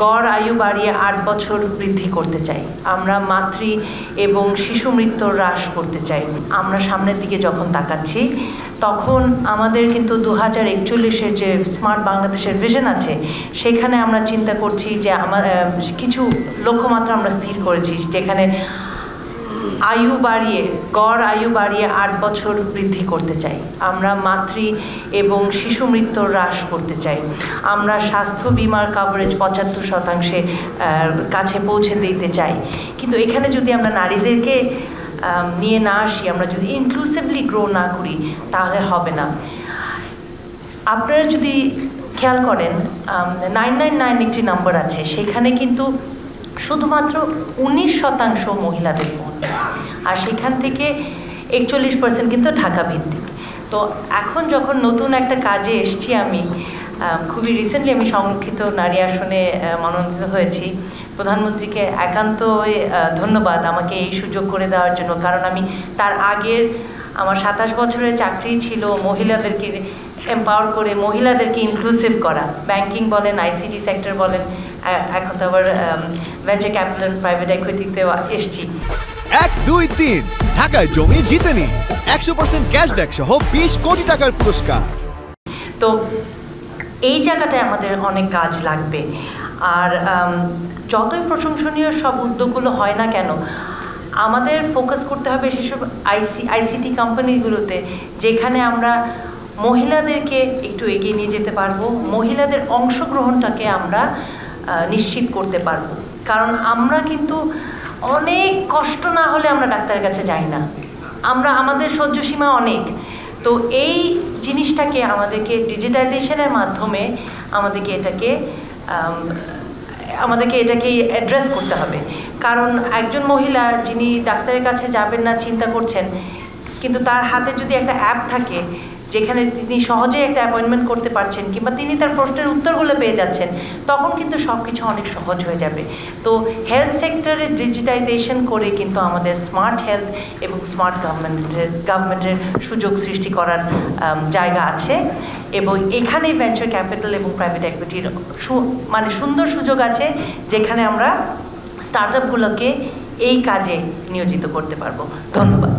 গড় আয়ু বাড়িয়ে 8 বছর বৃদ্ধি করতে চাই। আমরা মাতৃ এবং শিশু মৃত্যু হ্রাস করতে চাই। আমরা সামনের দিকে যখন তাকাচ্ছি তখন আমাদের কিন্তু 2041-এর যে স্মার্ট বাংলাদেশের ভিশন আছে সেখানে আমরা চিন্তা করছি যে কিছু লক্ষ্যমাত্রা আমরা স্থির করেছি, যেখানে গড় আয়ু বাড়িয়ে 8 বছর বৃদ্ধি করতে চাই। আমরা মাতৃ এবং শিশু মৃত্যু হ্রাস করতে চাই। আমরা স্বাস্থ্য বিমার কভারেজ 75% কাছে পৌঁছে দিতে চাই। কিন্তু এখানে যদি আমরা নারীদেরকে নিয়ে না আসি, আমরা যদি ইনক্লুসিভলি গ্রো না করি তাহলে হবে না। আপনারা যদি খেয়াল করেন 999 একটি নাম্বার আছে, সেখানে কিন্তু শুধুমাত্র 19% মহিলাদের ভোট, আর সেখান থেকে 41% কিন্তু ঢাকা ভিত্তিক। তো এখন যখন নতুন একটা কাজে এসেছি, আমি খুবই রিসেন্টলি আমি সংরক্ষিত নারী আসনে মনোনীত হয়েছি। প্রধানমন্ত্রীকে একান্ত ধন্যবাদ আমাকে এই সুযোগ করে দেওয়ার জন্য, কারণ আমি তার আগের আমার 27 বছরের চাকরি ছিল মহিলাদেরকে এম্পাওয়ার করে, মহিলাদেরকে ইনক্লুসিভ করা, ব্যাংকিং বলেন, আইসিটি সেক্টর বলেন, এখন তো আবার ভেঞ্চার ক্যাপিটাল প্রাইভেট ইকুইটিতেও এসছি। 1, 2, 3 ঢাকায় জমি জিতে নিন 100% ক্যাশব্যাক সহ 20 কোটি টাকার পুরস্কার। তো এই জায়গাটায় আমাদের অনেক কাজ লাগবে। আর যতই প্রশংসনীয় সব উদ্যোগগুলো হয় না কেন, আমাদের ফোকাস করতে হবে সেসব আইসিটি কোম্পানিগুলোতে যেখানে আমরা মহিলাদেরকে একটু এগিয়ে নিয়ে যেতে পারবো, মহিলাদের অংশগ্রহণটাকে আমরা নিশ্চিত করতে পারবো। কারণ আমরা কিন্তু অনেক কষ্ট না হলে আমরা ডাক্তারের কাছে যাই না, আমাদের সহ্যসীমা অনেক। তো এই জিনিসটাকে আমাদেরকে ডিজিটাইজেশনের মাধ্যমে আমাদেরকে এটাকে অ্যাড্রেস করতে হবে। কারণ একজন মহিলা যিনি ডাক্তারের কাছে যাবেন না চিন্তা করছেন, কিন্তু তার হাতে যদি একটা অ্যাপ থাকে যেখানে তিনি সহজে একটা অ্যাপয়েন্টমেন্ট করতে পারছেন, কিংবা তিনি তার প্রশ্নের উত্তরগুলো পেয়ে যাচ্ছেন, তখন কিন্তু সব কিছু অনেক সহজ হয়ে যাবে। তো হেলথ সেক্টরে ডিজিটাইজেশন করে কিন্তু আমাদের স্মার্ট হেলথ এবং স্মার্ট গভর্নমেন্টের সুযোগ সৃষ্টি করার জায়গা আছে, এবং এখানে ভেঞ্চার ক্যাপিটাল এবং প্রাইভেট ইকুইটির সুন্দর সুযোগ আছে, যেখানে আমরা স্টার্ট আপগুলোকে এই কাজে নিয়োজিত করতে পারবো। ধন্যবাদ।